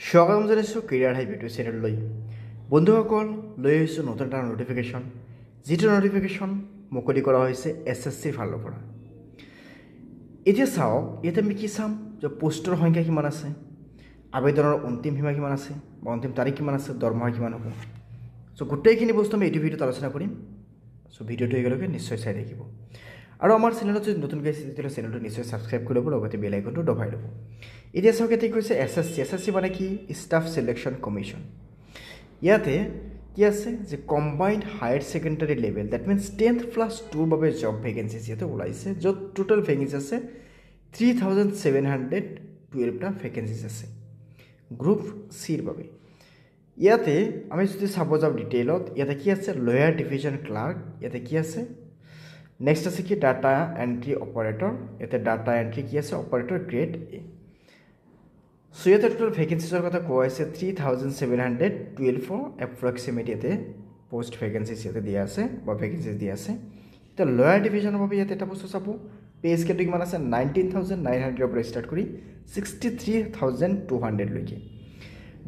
স্বাগতম জনাইছোঁ career hive YouTube চেনেললৈ। বন্ধুসকল, লৈ আহিছোঁ নতুন এটা নটিফিকেশ্যন, যিটো নটিফিকেশ্যন মুকলি কৰা হৈছে SSCৰ ফালৰ পৰা। এতিয়া চাওক, ইয়াতে আমি কি চাম যে পোষ্টৰ সংখ্যা কিমান আছে, আবেদনৰ অন্তিম সীমা কিমান আছে বা অন্তিম তাৰিখ কিমান আছে, দৰমহা কিমান হ'ব। চ' গোটেইখিনি বস্তু আমি এইটো ভিডিঅ'ত আলোচনা কৰিম। চ' ভিডিঅ'টো একেলগে নিশ্চয় চাই থাকিব। আৰু আমাৰ চেনেলত যদি নতুনকৈ আহিছে তেতিয়াহ'লে চেনেলটো নিশ্চয় ছাবস্ক্ৰাইব কৰি ল'ব, লগতে বেল আইকনটো দবাই ল'ব। এতিয়া চাওক, ইয়াতে কৈছে SSC মানে কি? Staff selection commission. ইয়াতে কি আছে যে combined higher secondary level, that means 10+2ৰ বাবে জব ভেকেঞ্চিজ ইয়াতে ওলাইছে, য'ত টোটেল ভেকেঞ্চি আছে 3712টা ভেকেঞ্চিজ আছে গ্ৰুপ চিৰ বাবে। ইয়াতে আমি যদি চাব যাওঁ ডিটেইলত, ইয়াতে কি আছে? লয়াৰ ডিভিজন ক্লাৰ্ক, ইয়াতে কি আছে? নেক্সট আছে কি? ডাটা এণ্ট্ৰি অপাৰেটৰ, ইয়াতে ডাটা এণ্ট্ৰি কি আছে? Operator grade A. চ' ইয়াতে টোটেল ভেকেঞ্চিজৰ কথা কোৱা হৈছে 3712 এপ্ৰক্সিমেট ইয়াতে পোষ্ট ভেকেঞ্চিজ ইয়াতে দিয়া আছে বা ভেকেঞ্চিজ দিয়া আছে। এতিয়া লয়াৰ ডিভিজনৰ বাবে ইয়াতে এটা বস্তু চাব, পে স্কেলটো কিমান আছে? 19,900ৰ পৰা ষ্টাৰ্ট কৰি 63,200লৈকে।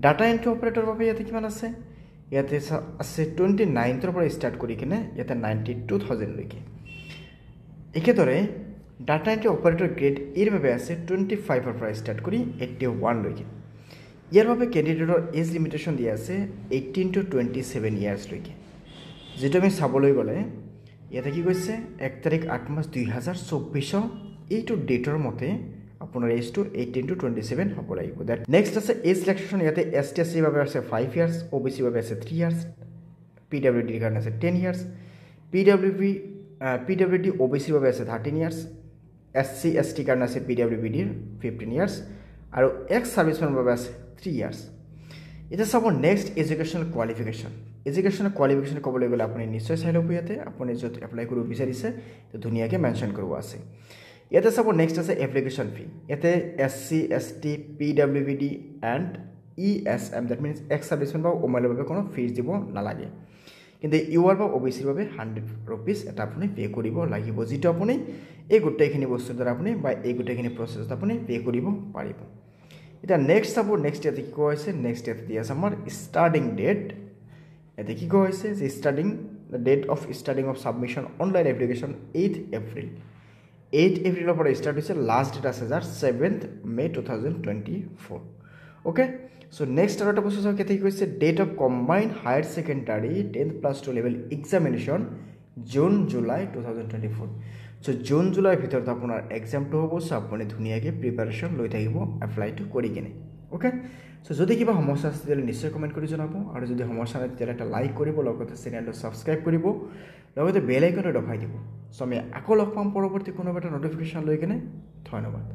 ডাটা এণ্ট্ৰি অপাৰেটৰৰ বাবে ইয়াতে কিমান আছে? ইয়াতে আছে 29ৰ পৰা ষ্টাৰ্ট কৰি কিনে ইয়াতে 92,000লৈকে। একেদৰে ডাটা এণ্ট্ৰি অপাৰেটৰ গ্ৰেড এৰ বাবে আছে 25ৰ পৰা ষ্টাৰ্ট কৰি 81লৈকে। ইয়াৰ বাবে কেণ্ডিডেটৰ এজ লিমিটেশ্যন দিয়া আছে 18 to 27 ইয়াৰ্ছলৈকে। যিটো আমি চাবলৈ গ'লে ইয়াতে কি কৈছে? 1 তাৰিখ 8 মাৰ্চ 2024 এইটো ডেটৰ মতে আপোনাৰ এজটো 18 to 27 হ'ব লাগিব। দেট নেক্সট আছে এজ ৰিলেক্সেশ্যন। ইয়াতে ST SCৰ বাবে আছে 5 ইয়াৰ্ছ, OBCৰ বাবে আছে 3 ইয়াৰ্ছ, PWDৰ কাৰণে আছে 10 ইয়াৰ্ছ, PWD OBCৰ বাবে আছে 13 ইয়াৰ্ছ, SC ST কাৰণে আছে PWBDৰ 15 ইয়াৰ্ছ আৰু এক্স ছাৰ্ভিচমেনৰ বাবে আছে 3 ইয়াৰ্ছ। এতিয়া চাব next educational qualification. Educational qualification ক'বলৈ গ'লে আপুনি নিশ্চয় চাই ল'ব। ইয়াতে আপুনি য'ত এপ্লাই কৰিব বিচাৰিছে ধুনীয়াকৈ মেনশ্যন কৰিব আছে। ইয়াতে চাব নেক্সট আছে এপ্লিকেশ্যন ফি। ইয়াতে SC ST PWBD and ESM, that means x servicemen বা ওমেনৰ বাবে কোনো ফিজ দিব নালাগে। কিন্তু UR বা OBCৰ বাবে 100 rupees এটা আপুনি পে' কৰিব লাগিব, যিটো আপুনি এই গোটেইখিনি বস্তুৰ দ্বাৰা আপুনি বা এই গোটেইখিনি প্ৰচেছত আপুনি পে' কৰিব পাৰিব। এতিয়া নেক্সট চাব, নেক্সট ইয়াতে কি কোৱা হৈছে? নেক্সট ইয়াতে দিয়া আছে আমাৰ ষ্টাৰ্টিং ডেট। ইয়াতে কি কোৱা হৈছে যে date of starting of submission online application 8 April. 8 এপ্ৰিলৰ পৰা ষ্টাৰ্ট হৈছে, লাষ্ট ডেট আছে যাৰ 7 মে 2024। অ'কে, চ' নেক্সট আৰু এটা বস্তু চাওক, ইয়াতে কি কৈছে? Date of combined higher secondary 10+2 level examination June July 2024। So' June জুলাইৰ ভিতৰত আপোনাৰ এক্সামটো হ'ব। চ' আপুনি ধুনীয়াকৈ প্ৰিপাৰেশ্যন লৈ থাকিব এপ্লাইটো কৰি কিনে। অ'কে, চ' যদি কিবা সমস্যা আছে তেতিয়াহ'লে নিশ্চয় কমেণ্ট কৰি জনাব, আৰু যদি সমস্যা নাই তেতিয়াহ'লে এটা লাইক কৰিব, লগতে চেনেলটো ছাবস্ক্ৰাইব কৰিব, লগতে বেল আইকনটো দবাই দিব। চ' আমি আকৌ লগ পাম পৰৱৰ্তী কোনোবা এটা নটিফিকেশ্যন লৈ কিনে। ধন্যবাদ।